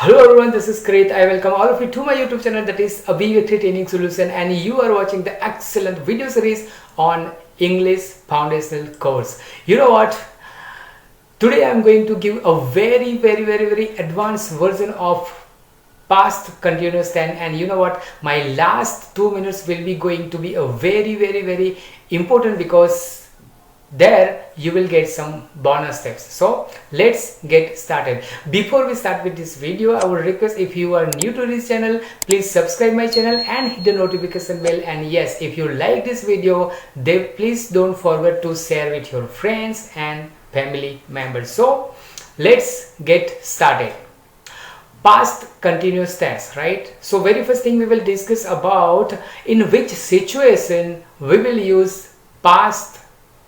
Hello everyone, this is Krit. I welcome all of you to my YouTube channel, that is Abhi with Training Solution, and you are watching the excellent video series on English Foundational course. You know what? Today I am going to give a very advanced version of past continuous tense, and you know what? My last 2 minutes will be going to be a very important, because there you will get some bonus tips. So let's get started. Before we start with this video, I would request, if you are new to this channel, please subscribe my channel and hit the notification bell. And yes, if you like this video, then please don't forget to share with your friends and family members. So let's get started. Past continuous tense, right? So very first thing we will discuss about in which situation we will use past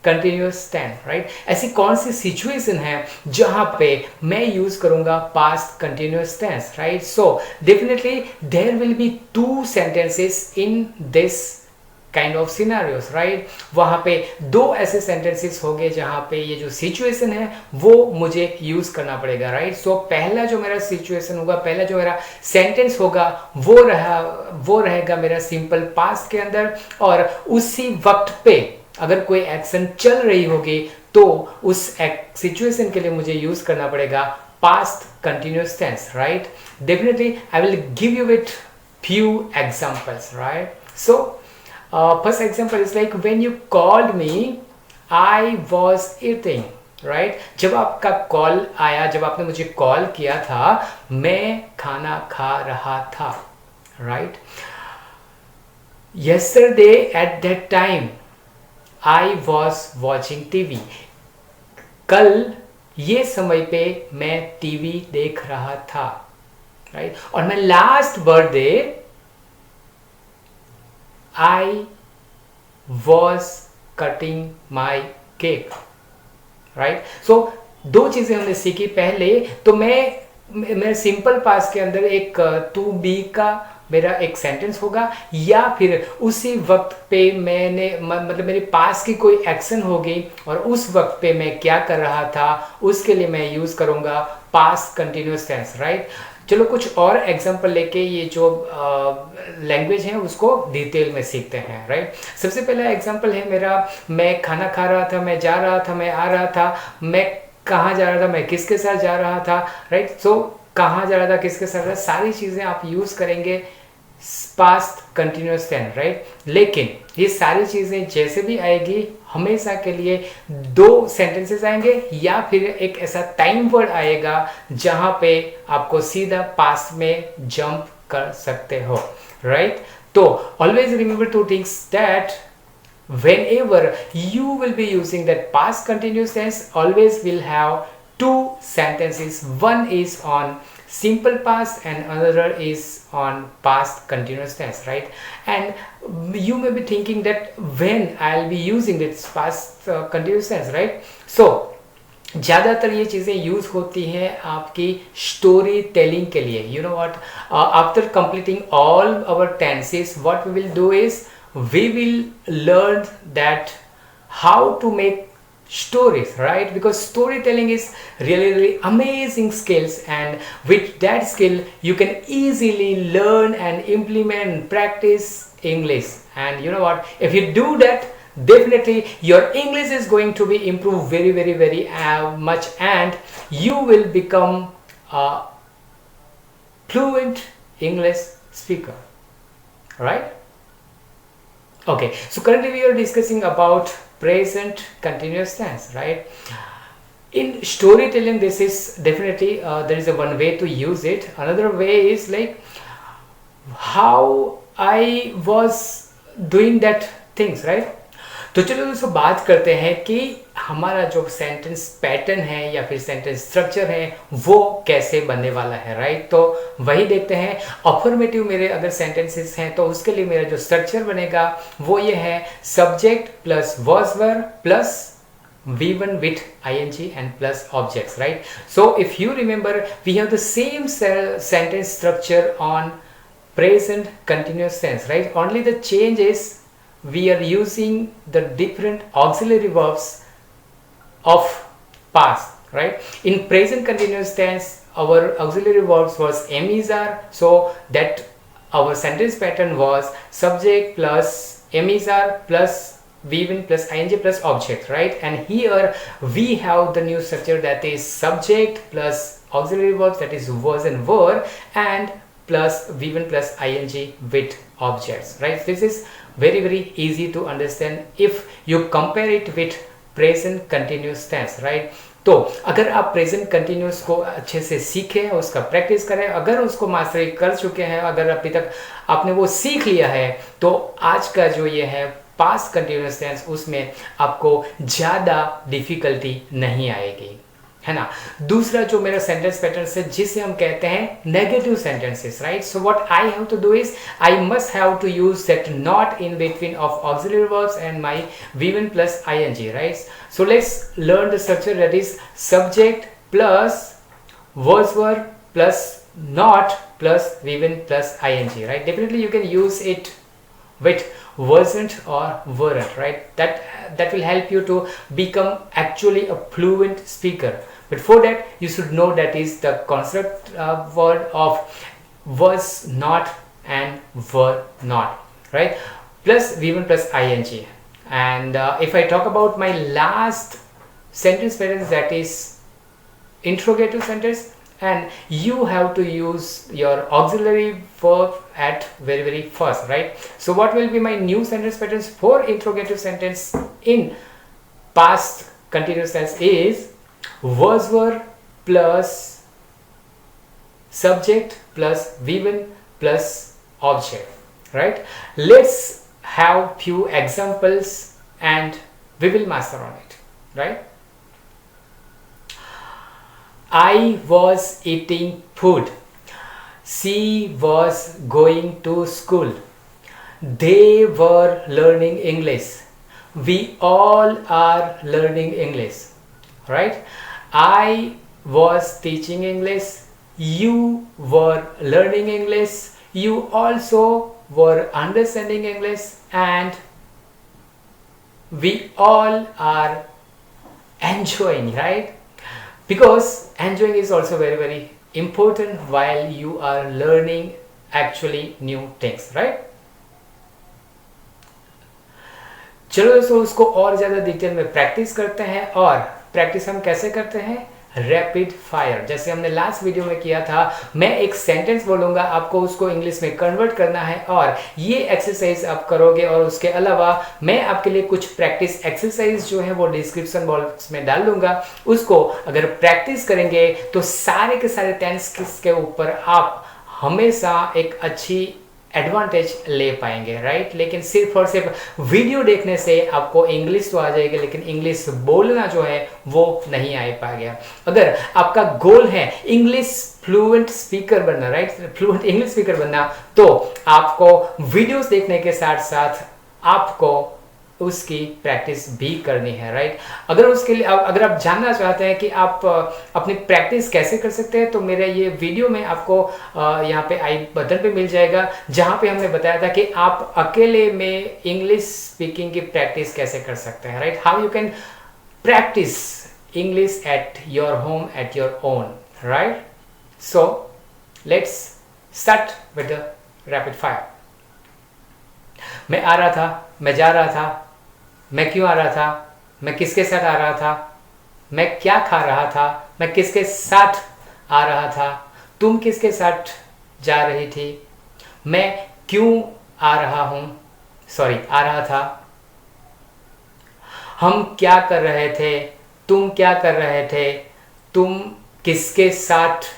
continuous tense, right? ऐसी कौन सी situation है जहां पे मैं use करूंगा past continuous tense, right? So definitely there will be two sentences in this kind of scenarios, right? वहां पे दो ऐसे सेंटेंसेस होंगे जहां पे ये जो सिचुएशन है वो मुझे यूज करना पड़ेगा, राइट? सो पहला जो मेरा सिचुएशन होगा, पहला जो मेरा सेंटेंस होगा वो रहेगा मेरा सिंपल पास्ट के अंदर, और उसी वक्त पे अगर कोई एक्शन चल रही होगी तो उस सिचुएशन के लिए मुझे यूज करना पड़ेगा past continuous tense, right? Definitely I will give you with few examples, right? So first example is like when you called me I was eating, right? जब आपका कॉल आया, जब आपने मुझे कॉल किया था, मैं खाना खा रहा था, right? Yesterday at that time I was watching TV. कल ये समय पे मैं टीवी देख रहा था, राइट? और मैं last birthday I was cutting my cake, right? So दो चीजें हमने सीखी। पहले तो मैं सिंपल पास्ट के अंदर एक टू बी का मेरा एक सेंटेंस होगा, या फिर उसी वक्त पे मैंने मतलब मेरे पास की कोई एक्शन होगी और उस वक्त पे मैं क्या कर रहा था उसके लिए मैं यूज करूंगा पास्ट कंटिन्यूस टेंस, राइट? चलो कुछ और एग्जांपल लेके ये जो लैंग्वेज है उसको डिटेल में सीखते हैं, राइट? सबसे पहला एग्जांपल है मेरा, मैं खाना खा रहा था, मैं जा रहा था, मैं आ रहा था, मैं कहाँ जा रहा था, मैं किसके साथ जा रहा था, राइट? सो कहाँ जा रहा था, किसके साथ, सारी चीजें आप यूज करेंगे पास्ट कंटिन्यूस टेंस, राइट? लेकिन ये सारी चीजें जैसे भी आएगी हमेशा के लिए दो सेंटेंसेस आएंगे, या फिर एक ऐसा टाइम वर्ड आएगा जहां पे आपको सीधा पास्ट में जंप कर सकते हो, राइट? तो always remember two things that whenever you will be using that past continuous tense, always will have two sentences. One is on simple past and another is on past continuous tense, right? And you may be thinking that when I'll be using this past continuous tense, right? So ज़्यादातर ये चीज़ें use होती हैं आपकी story telling के लिए. You know what, after completing all our tenses, what we will do is we will learn that how to make stories, right? Because storytelling is really amazing skills, and with that skill you can easily learn and implement, practice English. And you know what, if you do that, definitely your English is going to be improved very much, and you will become a fluent English speaker, right? Okay, so currently we are discussing about present continuous tense, right? In storytelling, this is definitely there is a one way to use it. Another way is like how I was doing that things, right? तो चलो दोस्तों बात करते हैं कि हमारा जो sentence pattern है या फिर सेंटेंस स्ट्रक्चर है वो कैसे बनने वाला है, राइट? तो वही देखते हैं. अफर्मेटिव मेरे अगर सेंटेंसेस हैं तो उसके लिए मेरा जो स्ट्रक्चर बनेगा वो ये है, subject plus verb verb plus V1 with ing and plus objects, right? So if you remember, we have the same sentence structure on present continuous tense, right? Only the change is we are using the different auxiliary verbs of past, right? In present continuous tense our auxiliary verbs was am is are, so that our sentence pattern was subject plus am is are plus V1 plus ing plus object, right? And here we have the new structure, that is subject plus auxiliary verbs, that is was and were, and plus V1 plus ing with objects, right? This is very easy to understand if you compare it with present continuous tense, right? तो अगर आप present continuous को अच्छे से सीखें, उसका practice करें, अगर उसको मास्टरी कर चुके हैं, अगर अभी तक आपने वो सीख लिया है, तो आज का जो ये है पास्ट कंटिन्यूस टेंस, उसमें आपको ज़्यादा डिफिकल्टी नहीं आएगी, है ना। दूसरा जो मेरा सेंटेंस पैटर्न है जिसे हम कहते हैं negative sentences, right. So what I have to do is I must have to use that not in between of auxiliary verbs and my V1 plus ing, right. So let's learn the structure, that is subject plus was were plus not plus V1 plus ing, right? Definitely you can use it with wasn't or weren't, right? That will help you to become actually a fluent speaker. But for that you should know that is the concept word of was not and were not, right? Plus V1 plus ing. And if I talk about my last sentence pattern, that is interrogative sentence, and you have to use your auxiliary verb at very first, right? So what will be my new sentence patterns for interrogative sentence in past continuous tense is was were plus subject plus V1 plus object, right? Let's have few examples and we will master on it, right? I was eating food. She was going to school. They were learning English. We all are learning English, right? I was teaching English. You were learning English. You also were understanding English, and we all are enjoying, right? Because enjoying is also very important while you are learning actually new things, right? चलो दोस्तों, उसको और ज़्यादा detail में practice करते हैं। और practice हम कैसे करते हैं? रैपिड फायर, जैसे हमने लास्ट वीडियो में किया था। मैं एक सेंटेंस बोलूँगा, आपको उसको इंग्लिश में कन्वर्ट करना है और ये एक्सरसाइज आप करोगे। और उसके अलावा मैं आपके लिए कुछ प्रैक्टिस एक्सरसाइज जो है वो डिस्क्रिप्शन बॉक्स में डाल दूंगा। उसको अगर प्रैक्टिस करेंगे तो सारे के सारे टेंस के ऊपर आप हमेशा एक अच्छी एडवांटेज ले पाएंगे, राइट। लेकिन सिर्फ और सिर्फ वीडियो देखने से आपको इंग्लिश तो आ जाएगी, लेकिन इंग्लिश बोलना जो है वो नहीं आ पाएगा। अगर आपका गोल है इंग्लिश फ्लुएंट स्पीकर बनना, राइट, फ्लुएंट इंग्लिश स्पीकर बनना, तो आपको वीडियोस देखने के साथ साथ आपको उसकी प्रैक्टिस भी करनी है, राइट। अगर उसके लिए अगर आप जानना चाहते हैं कि आप अपनी प्रैक्टिस कैसे कर सकते हैं, तो मेरे ये वीडियो में आपको यहाँ पे आई बटन पे मिल जाएगा, जहाँ पे हमने बताया था कि आप अकेले में इंग्लिश स्पीकिंग की प्रैक्टिस कैसे कर सकते हैं, right. How you can practice English at your home at your own, right. So let's start with the rapid fire. मैं आ रहा था, मैं जा रहा था, मैं क्यों आ रहा था, मैं किसके साथ आ रहा था, मैं क्या खा रहा था, मैं किसके साथ आ रहा था, तुम किसके साथ जा रही थी, मैं क्यों आ रहा हूँ, सॉरी आ रहा था, हम क्या कर रहे थे, तुम क्या कर रहे थे, तुम किसके साथ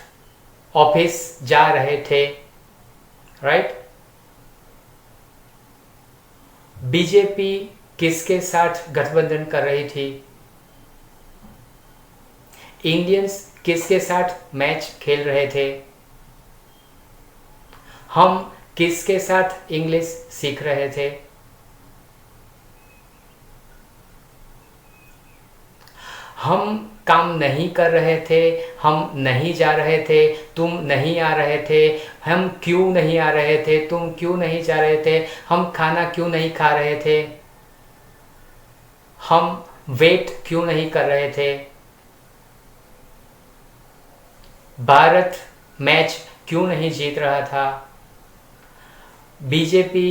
ऑफिस जा रहे थे, राइट। बीजेपी किसके साथ गठबंधन कर रही थी, इंडियंस किसके साथ मैच खेल रहे थे, हम किसके साथ इंग्लिश सीख रहे थे, हम काम नहीं कर रहे थे, हम नहीं जा रहे थे, तुम नहीं आ रहे थे, हम क्यों नहीं आ रहे थे, तुम क्यों नहीं जा रहे थे, हम खाना क्यों नहीं खा रहे थे, हम वेट क्यों नहीं कर रहे थे, भारत मैच क्यों नहीं जीत रहा था, बीजेपी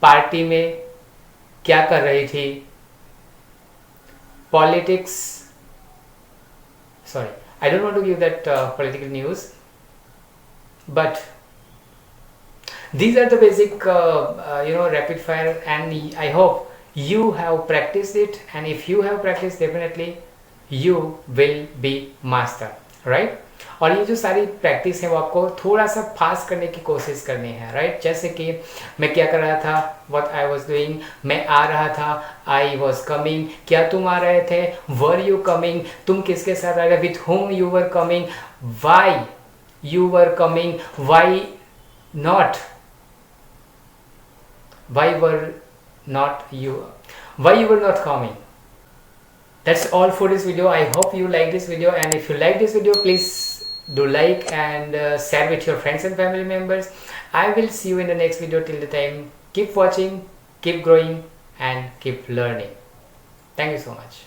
पार्टी में क्या कर रही थी, politics, sorry, I don't want to give that political news, but these are the basic rapid fire, and I hope you have practiced it, and if you have practiced, definitely you will be master, right? और ये जो सारी practice है वो आपको थोड़ा सा fast करने की कोशिश करनी है, राइट? जैसे कि मैं क्या कर रहा था, व्हाट आई वाज डूइंग, मैं आ रहा था, आई वाज कमिंग, क्या तुम आ रहे थे, वर यू कमिंग, तुम किसके साथ आ रहे, with whom you were coming, why you were coming, why not, why were not you, why you were not coming. That's all for this video. I hope you like this video, and if you like this video, please do like and share with your friends and family members. I will see you in the next video. Till the time, keep watching, keep growing, and keep learning. Thank you so much.